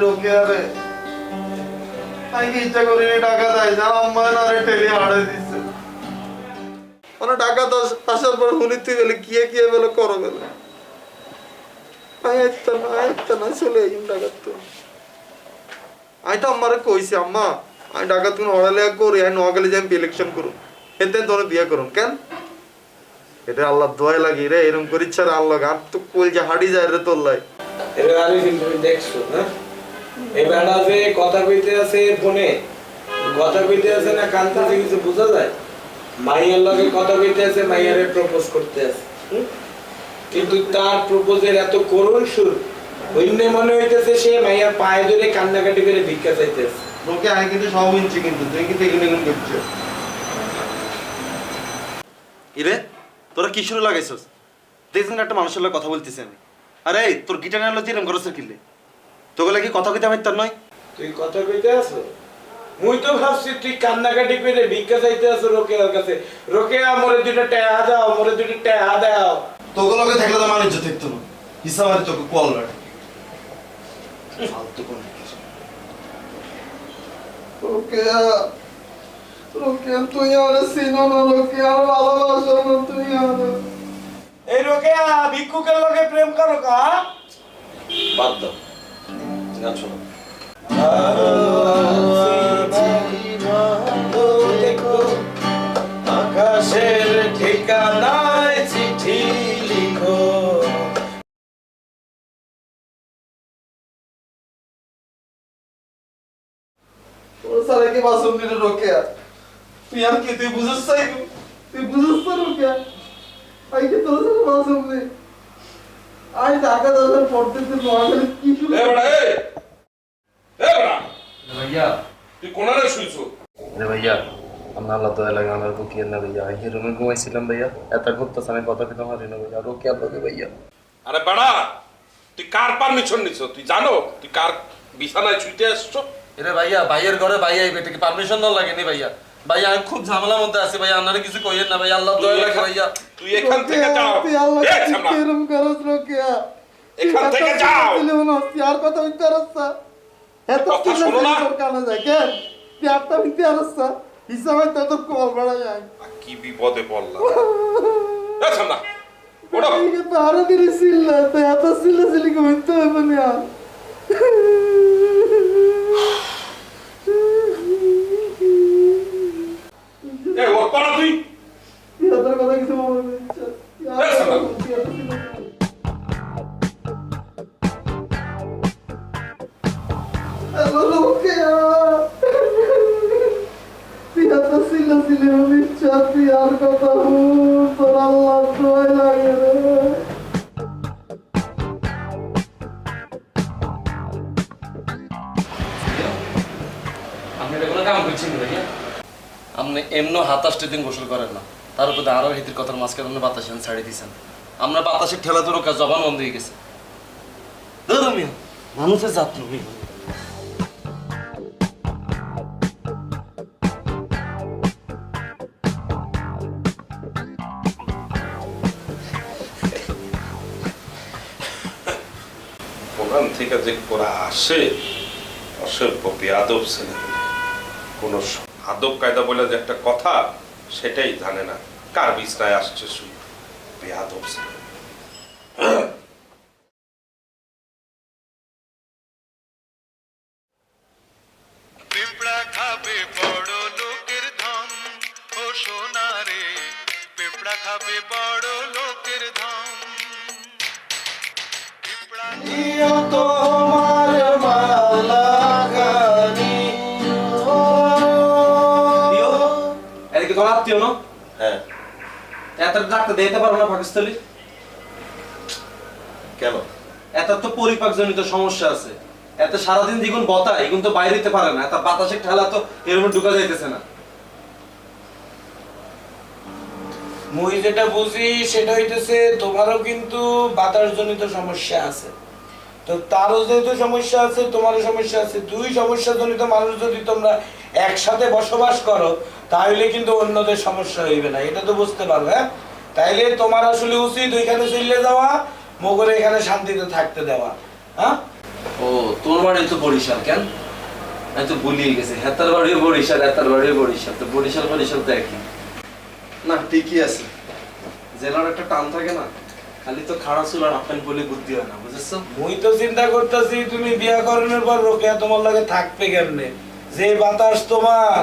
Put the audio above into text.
রোকেয়া রে আমি কি ইচ্ছা করিনি টাকা দেয় না আম্মা না রে ঠেলে হাড়ে দিচ্ছে মানে টাকা আসার পর হুনিতে গেলে কি বেলে করো বেলে আয়ত্তা না চলে এই টাকা তো আমি তো আম্মারে কইছি আম্মা আমি টাকা তুমি হড়ালে করি আমি নোয়াখালী যাই ইলেকশন করুন এতে তোর বিয়ে করুন কেন এটা আল্লাহ দোয়া লাগি রে এরকম করে ইচ্ছা আল্লাহ আর তো কই যে হাড়ি যায় রে তোর লাই এর আরে তুমি দেখছো না এই বেড়া যে কথা কইতে আছে ফোনে কথা কইতে আছে না কানতে কিছু বোঝা যায় মাইয়ার লগে কথা কইতে আছে মাইয়ারে প্রপোজ করতে আছে কিন্তু তার প্রপোজের এত করুণ সুর অন্য মনে হইতেছে সে মাইয়ার পায়ে ধরে কান্নাকাটি করে ভিক্ষা চাইতেছে ওকে আমি কিন্তু সব ইঞ্চি কিন্তু তুই কি এগুলো করছিস ইরে তোরা কি শুরু লাগাইছস দেখছেন একটা মানুষের লগে কথা বলতেছি আমি আরে তোর গিটার নালো দিলাম গরসের কিলে তোকে লাগি কথা কইতে আমি তার নয় তুই কথা কইতে আছো মুই তো ভাবছি তুই কান্নাকাটি করে ভিক্ষা চাইতে আছো রোকেয়ার কাছে রোকেয়া মোরে দুইটা টাকা দাও মোরে দুইটা টাকা দাও তোকে লগে থাকলে তো মানুষ থাকতো না হিসাব আর তোকে কল রাখ ফালতু কোন রোকেয়া রোকেয়া তুই আমার সিনো না রোকেয়া ভালোবাসো না তুই আমার এই রোকেয়া ভিক্ষুকের লগে প্রেম করো কা বাদ দাও গান শোনো আকাশের ঠিকানায় চিঠি লিখো তোর সারা কি বাসুম নিলে রোকেয়া তুই আর কি তুই বুঝছ তাই তুই বুঝছ তো রোকেয়া আই কি তোর সারা বাসুম নে আই টাকা দাও পড়তে তুই নোয়াখালী কি শুরু এ বড়া এ বড়া भैया তুই কোনারে শুইছো अरे भैया আমরা আল্লাহ দয়া লাগে আমার বুকিয়ে না भैया এই রুমে ঘুমাইছিলাম भैया এত ঘুরতেছ আমি কথা কইতে পারি না भैया রোকে আপনাকে भैया আরে বড়া তুই কার পারমিশন নিছো তুই জানো তুই কার বিছানায় শুইতে আসছো अरे भैया ভাইয়ের ঘরে ভাই আইবে কি পারমিশন না লাগেনি भैया भैया আমি খুব ঝামেলার মধ্যে আছি भैया আপনারা কিছু কইেন না भैया আল্লাহ দয়া লাগে भैया তুই এখান থেকে যাও তুই আল্লাহ এই সামনা, কেরম করছ রোকেয়া এখান থেকে যাও তুই আর কথা বলতে পারছ এত কথা কি শোনো না। তোর কানে যায় কেন তুই আটটা মিনিট পারছ হিসাবে তো তোর কল বড় যায় কি বিপদে পড়লাম এই সামনা ওঠো এই তো আরো দিলি সিল্লা তো এত সিল্লা সিলি করতে হবে না আর এই ওর পাড়া তুই তোর কথা কিছু মনে নেই এই সামনা হ্যালো রোকেয়া তুই এত সিল্লা সিলি হবি তুই আর কথা বল তোর আল্লাহ দোয়া লাগে রে আপনি এটা কোনো কাম করছেন না भैया আপনি এমনো হাতাশটি দিন গোসল করেন না তার উপর আরো হিতির কথার মাঝখানে আপনি বাতাসে ছাড়ি দিয়েছেন আমরা বাতাসের ঠেলা তো রোকা জবান বন্ধ হয়ে গেছে ধরো মিয়া মানুষের যত্ন মিয়া ওখান থেকে যে কোরা আসে অসভ্য বেয়াদব ছেলে কোনো আদব কায়দা বলে যে একটা কথা সেটাই জানে না কার বিছনায় আসছে শুই বেয়াদব ছেলে পিঁপড়া খাবে বড় লোকের ধন ও সোনা রে পিঁপড়া খাবে বড় লোকের ধন পিঁপড়া তোমার মালা গানি এদিকে তোমার আত্মীয় না হ্যাঁ এত ডাক্তার দিতে পারো না পাকিস্তানি কেন এত তো পরিপাকজনিত সমস্যা আছে এত সারাদিন দ্বিগুণ বতা এগুন তো বাইরে দিতে পারে না এত বাতাসের ঠেলা তো এর মধ্যে ঢুকা যাইতেছে না মুই যেটা বুঝি সেটা হইতেছে তোমারও কিন্তু বাতাসজনিত সমস্যা আছে তো তারও যেহেতু সমস্যা আছে তোমারও সমস্যা আছে দুই সমস্যাজনিত মানুষ যদি তোমরা একসাথে বসবাস করো তাহলে কিন্তু অন্যদের সমস্যা হইবে না এটা তো বুঝতে পারবে হ্যাঁ তাইলে তোমার আসলে উচিত ওইখানে চলে যাওয়া মগরে এখানে শান্তিতে থাকতে দেওয়া হ্যাঁ ও তোর বাড়ি তো বরিশাল কেন? আমি তো ভুলিয়ে গেছি, হেতার বাড়িও বরিশাল, হেতার বাড়িও বরিশাল, তো বরিশাল বরিশাল তো একই। না ঠিকই আছে, জেলার একটা টান থাকে না, খালি তো খাড়া চুল আর হাফ প্যান্ট বলে বুদ্ধি হয় না, বুঝেছো? মুই তো চিন্তা করতেছি তুমি বিয়া করানোর পর রোকেয়া তোমার লাগে থাকবে কেমনে, যে বাতাস তোমার